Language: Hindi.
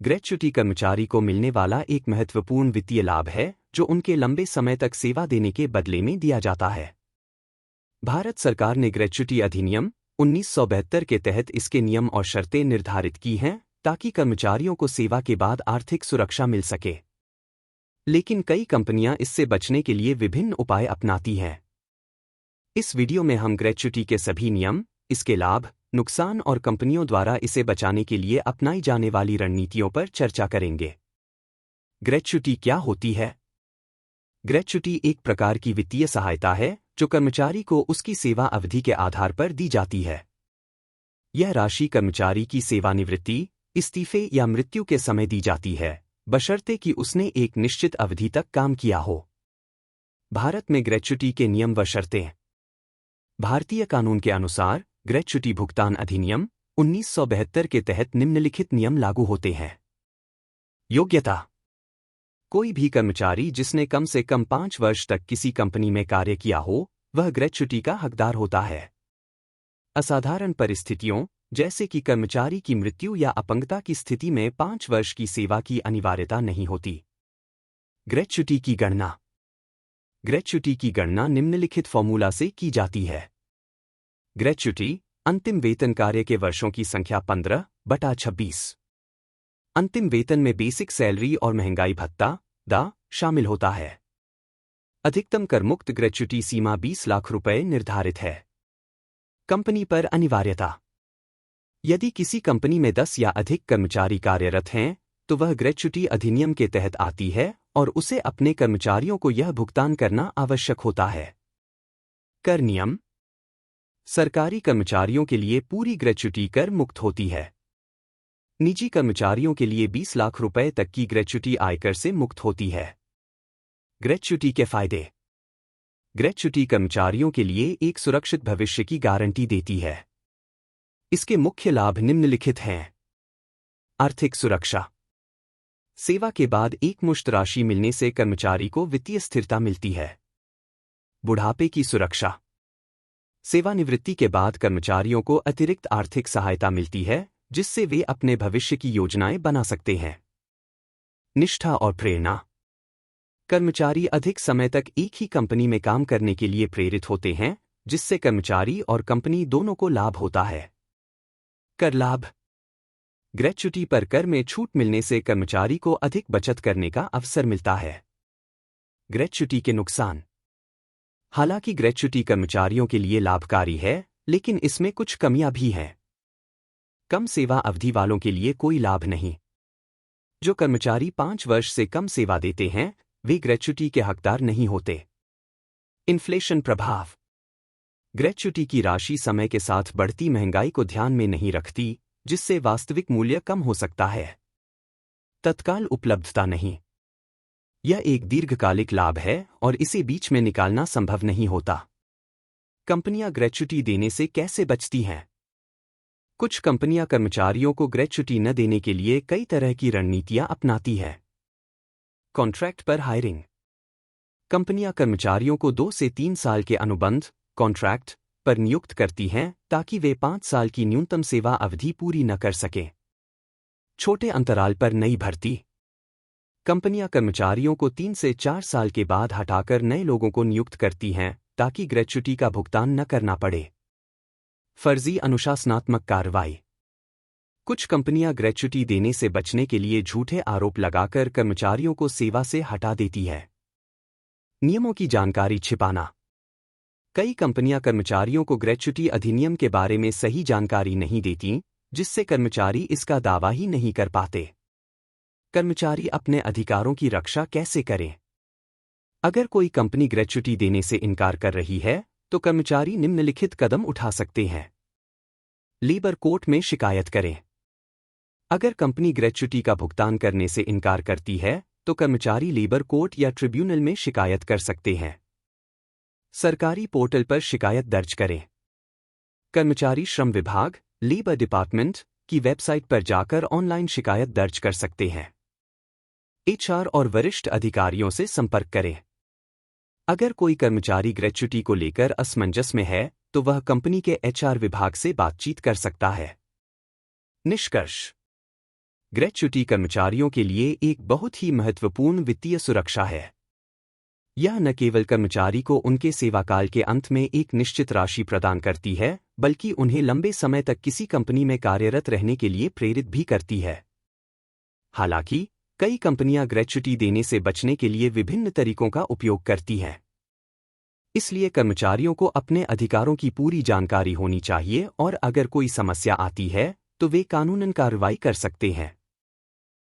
ग्रेच्युटी कर्मचारी को मिलने वाला एक महत्वपूर्ण वित्तीय लाभ है जो उनके लंबे समय तक सेवा देने के बदले में दिया जाता है। भारत सरकार ने ग्रेच्युटी अधिनियम 1972 के तहत इसके नियम और शर्तें निर्धारित की हैं ताकि कर्मचारियों को सेवा के बाद आर्थिक सुरक्षा मिल सके। लेकिन कई कंपनियां इससे बचने के लिए विभिन्न उपाय अपनाती हैं। इस वीडियो में हम ग्रेच्युटी के सभी नियम, इसके लाभ, नुकसान और कंपनियों द्वारा इसे बचाने के लिए अपनाई जाने वाली रणनीतियों पर चर्चा करेंगे। ग्रेच्युटी क्या होती है? ग्रेच्युटी एक प्रकार की वित्तीय सहायता है जो कर्मचारी को उसकी सेवा अवधि के आधार पर दी जाती है। यह राशि कर्मचारी की सेवानिवृत्ति, इस्तीफे या मृत्यु के समय दी जाती है, बशर्ते कि उसने एक निश्चित अवधि तक काम किया हो। भारत में ग्रेच्युटी के नियम व शर्तें। भारतीय कानून के अनुसार ग्रेच्युटी भुगतान अधिनियम 1972 के तहत निम्नलिखित नियम लागू होते हैं। योग्यता: कोई भी कर्मचारी जिसने कम से कम 5 वर्ष तक किसी कंपनी में कार्य किया हो, वह ग्रेच्युटी का हकदार होता है। असाधारण परिस्थितियों, जैसे कि कर्मचारी की मृत्यु या अपंगता की स्थिति में 5 वर्ष की सेवा की अनिवार्यता नहीं होती। ग्रेच्युटी की गणना। ग्रेच्युटी की गणना निम्नलिखित फॉर्मूला से की जाती है। ग्रेच्युटी अंतिम वेतन कार्य के वर्षों की संख्या 15/26। अंतिम वेतन में बेसिक सैलरी और महंगाई भत्ता दा शामिल होता है। अधिकतम कर मुक्त ग्रेच्युटी सीमा 20 लाख रुपए निर्धारित है। कंपनी पर अनिवार्यता: यदि किसी कंपनी में 10 या अधिक कर्मचारी कार्यरत हैं, तो वह ग्रेच्युटी अधिनियम के तहत आती है और उसे अपने कर्मचारियों को यह भुगतान करना आवश्यक होता है। कर नियम: सरकारी कर्मचारियों के लिए पूरी ग्रेच्युटी कर मुक्त होती है। निजी कर्मचारियों के लिए 20 लाख रुपए तक की ग्रेच्युटी आयकर से मुक्त होती है। ग्रेच्युटी के फायदे: ग्रेच्युटी कर्मचारियों के लिए एक सुरक्षित भविष्य की गारंटी देती है। इसके मुख्य लाभ निम्नलिखित हैं। आर्थिक सुरक्षा: सेवा के बाद एकमुश्त राशि मिलने से कर्मचारी को वित्तीय स्थिरता मिलती है। बुढ़ापे की सुरक्षा: सेवानिवृत्ति के बाद कर्मचारियों को अतिरिक्त आर्थिक सहायता मिलती है जिससे वे अपने भविष्य की योजनाएं बना सकते हैं। निष्ठा और प्रेरणा: कर्मचारी अधिक समय तक एक ही कंपनी में काम करने के लिए प्रेरित होते हैं, जिससे कर्मचारी और कंपनी दोनों को लाभ होता है। कर लाभ: ग्रेच्युटी पर कर में छूट मिलने से कर्मचारी को अधिक बचत करने का अवसर मिलता है। ग्रेच्युटी के नुकसान: हालांकि ग्रेच्युटी कर्मचारियों के लिए लाभकारी है, लेकिन इसमें कुछ कमियां भी हैं। कम सेवा अवधि वालों के लिए कोई लाभ नहीं। जो कर्मचारी 5 वर्ष से कम सेवा देते हैं, वे ग्रेच्युटी के हकदार नहीं होते। इन्फ्लेशन प्रभाव: ग्रेच्युटी की राशि समय के साथ बढ़ती महंगाई को ध्यान में नहीं रखती, जिससे वास्तविक मूल्य कम हो सकता है। तत्काल उपलब्धता नहीं: यह एक दीर्घकालिक लाभ है और इसे बीच में निकालना संभव नहीं होता। कंपनियां ग्रेच्युटी देने से कैसे बचती हैं? कुछ कंपनियां कर्मचारियों को ग्रेच्युटी न देने के लिए कई तरह की रणनीतियां अपनाती हैं। कॉन्ट्रैक्ट पर हायरिंग: कंपनियां कर्मचारियों को 2 से 3 साल के अनुबंध कॉन्ट्रैक्ट पर नियुक्त करती हैं ताकि वे 5 साल की न्यूनतम सेवा अवधि पूरी न कर सकें। छोटे अंतराल पर नई भर्ती: कंपनियां कर्मचारियों को 3 से 4 साल के बाद हटाकर नए लोगों को नियुक्त करती हैं ताकि ग्रेच्युटी का भुगतान न करना पड़े। फर्जी अनुशासनात्मक कार्रवाई: कुछ कंपनियां ग्रेच्युटी देने से बचने के लिए झूठे आरोप लगाकर कर्मचारियों को सेवा से हटा देती है। नियमों की जानकारी छिपाना: कई कंपनियां कर्मचारियों को ग्रेच्युटी अधिनियम के बारे में सही जानकारी नहीं देती, जिससे कर्मचारी इसका दावा ही नहीं कर पाते। कर्मचारी अपने अधिकारों की रक्षा कैसे करें? अगर कोई कंपनी ग्रेच्युटी देने से इनकार कर रही है, तो कर्मचारी निम्नलिखित कदम उठा सकते हैं। लेबर कोर्ट में शिकायत करें: अगर कंपनी ग्रेच्युटी का भुगतान करने से इनकार करती है, तो कर्मचारी लेबर कोर्ट या ट्रिब्यूनल में शिकायत कर सकते हैं। सरकारी पोर्टल पर शिकायत दर्ज करें: कर्मचारी श्रम विभाग, लेबर डिपार्टमेंट की वेबसाइट पर जाकर ऑनलाइन शिकायत दर्ज कर सकते हैं। एचआर और वरिष्ठ अधिकारियों से संपर्क करें: अगर कोई कर्मचारी ग्रेच्युटी को लेकर असमंजस में है, तो वह कंपनी के एचआर विभाग से बातचीत कर सकता है। निष्कर्ष: ग्रेच्युटी कर्मचारियों के लिए एक बहुत ही महत्वपूर्ण वित्तीय सुरक्षा है। यह न केवल कर्मचारी को उनके सेवाकाल के अंत में एक निश्चित राशि प्रदान करती है, बल्कि उन्हें लंबे समय तक किसी कंपनी में कार्यरत रहने के लिए प्रेरित भी करती है। हालांकि, कई कंपनियां ग्रेच्युटी देने से बचने के लिए विभिन्न तरीकों का उपयोग करती हैं। इसलिए कर्मचारियों को अपने अधिकारों की पूरी जानकारी होनी चाहिए और अगर कोई समस्या आती है, तो वे कानूनन कार्रवाई कर सकते हैं।